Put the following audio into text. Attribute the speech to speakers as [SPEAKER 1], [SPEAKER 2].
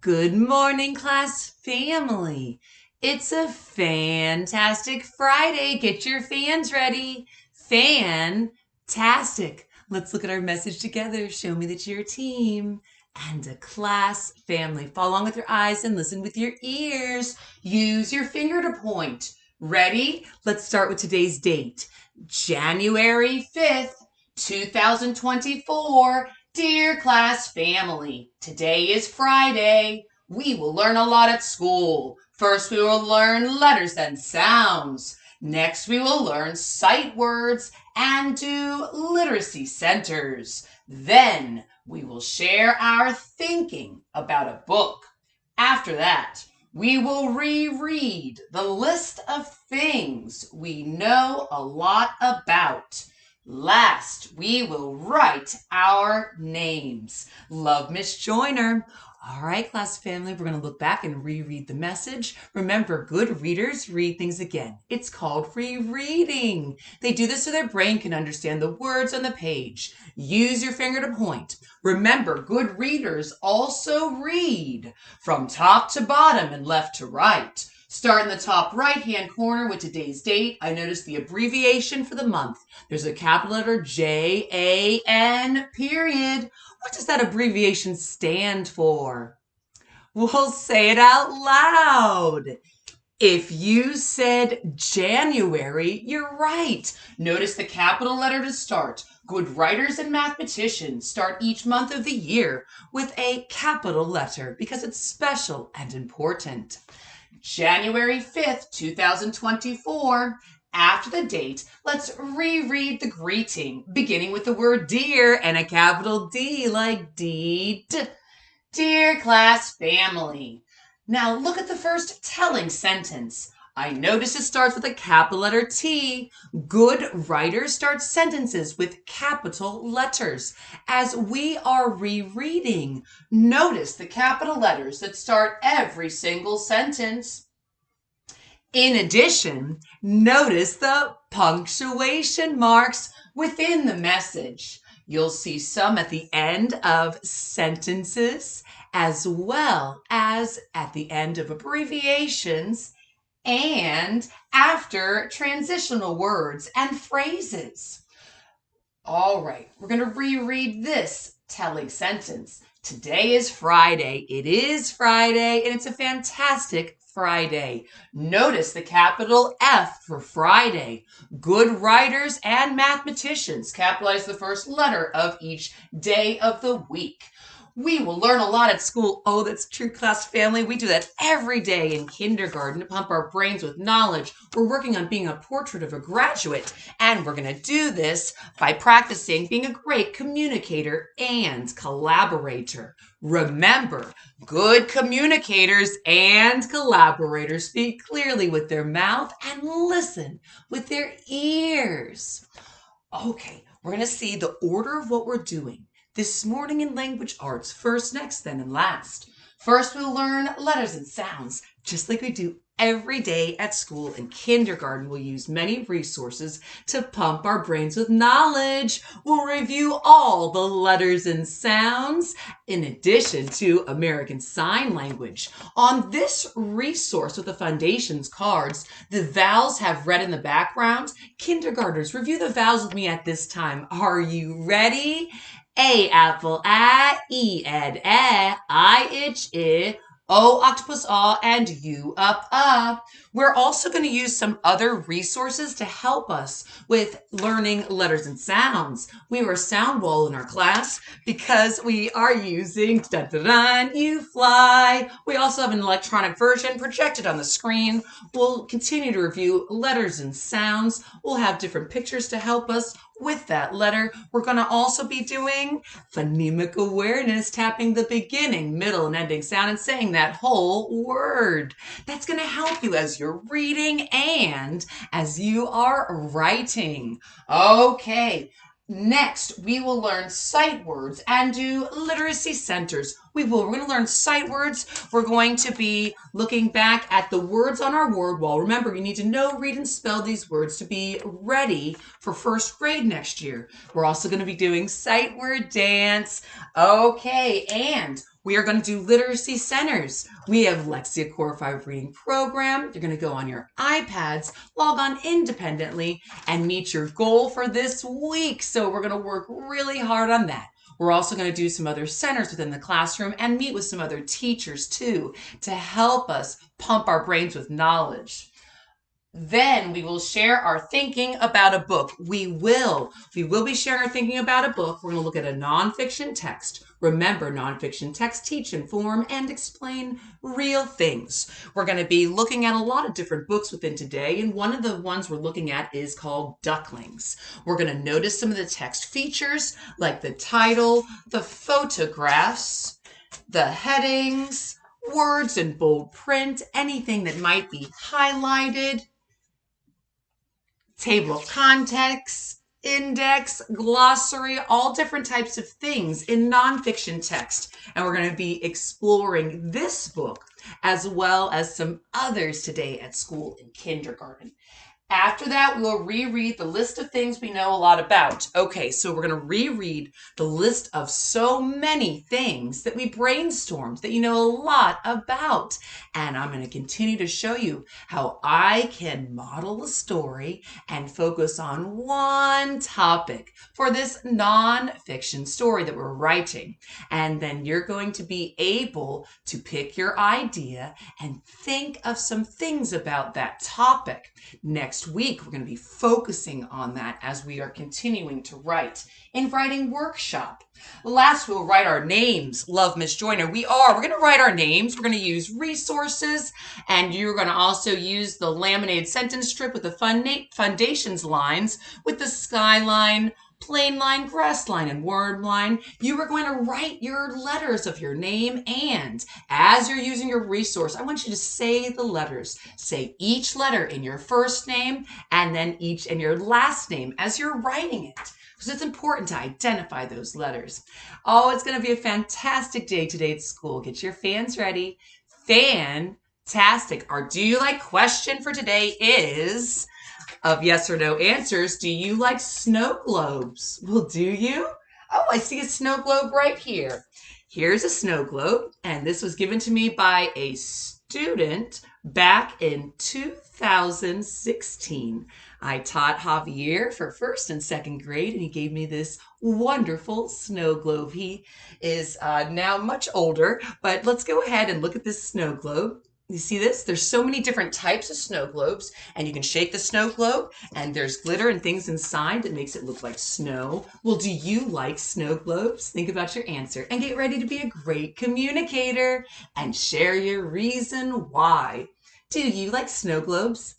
[SPEAKER 1] Good morning, class family. It's a fantastic Friday. Get your fans ready. Fantastic. Let's look at our message together. Show me that you're a team and a class family. Follow along with your eyes and listen with your ears. Use your finger to point. Ready? Let's start with today's date. January 5th, 2024. Dear class family, today is Friday. We will learn a lot at school. First, we will learn letters and sounds. Next, we will learn sight words and do literacy centers. Then, we will share our thinking about a book. After that, we will reread the list of things we know a lot about. Last, we will write our names. Love, Miss Joyner. All right, class family, we're going to look back and reread the message. Remember, good readers read things again. It's called rereading. They do this so their brain can understand the words on the page. Use your finger to point. Remember, good readers also read from top to bottom and left to right. Start in the top right-hand corner with today's date. I noticed the abbreviation for the month. There's a capital letter J-A-N, period. What does that abbreviation stand for? We'll say it out loud. If you said January, you're right. Notice the capital letter to start. Good writers and mathematicians start each month of the year with a capital letter because it's special and important. January 5th, 2024. After the date, let's reread the greeting, beginning with the word dear and a capital D like D-D. Dear class family. Now look at the first telling sentence. I notice it starts with a capital letter T. Good writers start sentences with capital letters. As we are rereading, notice the capital letters that start every single sentence. In addition, notice the punctuation marks within the message. You'll see some at the end of sentences as well as at the end of abbreviations and after transitional words and phrases. All right, we're going to reread this telling sentence. Today is Friday. It is Friday, and it's a fantastic Friday. Notice the capital F for Friday. Good writers and mathematicians capitalize the first letter of each day of the week. We will learn a lot at school. Oh, that's true, class family. We do that every day in kindergarten to pump our brains with knowledge. We're working on being a portrait of a graduate, and we're going to do this by practicing being a great communicator and collaborator. Remember, good communicators and collaborators speak clearly with their mouth and listen with their ears. Okay, we're going to see the order of what we're doing this morning in language arts, first, next, then, and last. First, we'll learn letters and sounds, just like we do every day at school. In kindergarten, we'll use many resources to pump our brains with knowledge. We'll review all the letters and sounds in addition to American Sign Language. On this resource with the foundations cards, the vowels have red in the background. Kindergartners, review the vowels with me at this time. Are you ready? A apple, A, E ed, I itch, O octopus, A, and U up. We're also going to use some other resources to help us with learning letters and sounds. We were a sound wall in our class because we are using dun, dun, dun, you fly. We also have an electronic version projected on the screen. We'll continue to review letters and sounds. We'll have different pictures to help us with that letter. We're going to also be doing phonemic awareness, tapping the beginning, middle, and ending sound and saying that whole word. That's going to help you as you're reading and as you are writing. Okay. Next, we will learn sight words and do literacy centers. We're going to learn sight words. We're going to be looking back at the words on our word wall. Remember, you need to know, read, and spell these words to be ready for first grade next year. We're also going to be doing sight word dance. Okay, and We are going to do literacy centers. We have Lexia Core 5 reading program. You're going to go on your iPads, log on independently, and meet your goal for this week. So we're going to work really hard on that. We're also going to do some other centers within the classroom and meet with some other teachers too to help us pump our brains with knowledge. Then we will share our thinking about a book. We will be sharing our thinking about a book. We're going to look at a nonfiction text. Remember, nonfiction texts teach, inform, and explain real things. We're going to be looking at a lot of different books within today, and one of the ones we're looking at is called Ducklings. We're going to notice some of the text features, like the title, the photographs, the headings, words in bold print, anything that might be highlighted, table of contents, index, glossary, all different types of things in nonfiction text. And we're going to be exploring this book as well as some others today at school in kindergarten. After that, we'll reread the list of things we know a lot about. Okay, so we're going to reread the list of so many things that we brainstormed that you know a lot about. And I'm going to continue to show you how I can model a story and focus on one topic for this nonfiction story that we're writing. And then you're going to be able to pick your idea and think of some things about that topic. Next week, we're going to be focusing on that as we are continuing to write in writing workshop. Last, we'll write our names. Love, Miss Joyner. We're going to write our names. We're going to use resources, and you're going to also use the laminated sentence strip with the foundations lines with the skyline, plain line, grass line, and word line. You are going to write your letters of your name, and as you're using your resource, I want you to say the letters. Say each letter in your first name and then each in your last name as you're writing it, because it's important to identify those letters. Oh, it's going to be a fantastic day today at school. Get your fans ready. Fantastic. Our Do You Like question for today is, of yes or no answers, do you like snow globes? Well, do you? Oh, I see a snow globe right here. Here's a snow globe, and this was given to me by a student back in 2016. I taught Javier for first and second grade, and he gave me this wonderful snow globe. He is now much older, but let's go ahead and look at this snow globe. You see this? There's so many different types of snow globes, and you can shake the snow globe, and there's glitter and things inside that makes it look like snow. Well, do you like snow globes? Think about your answer and get ready to be a great communicator and share your reason why. Do you like snow globes?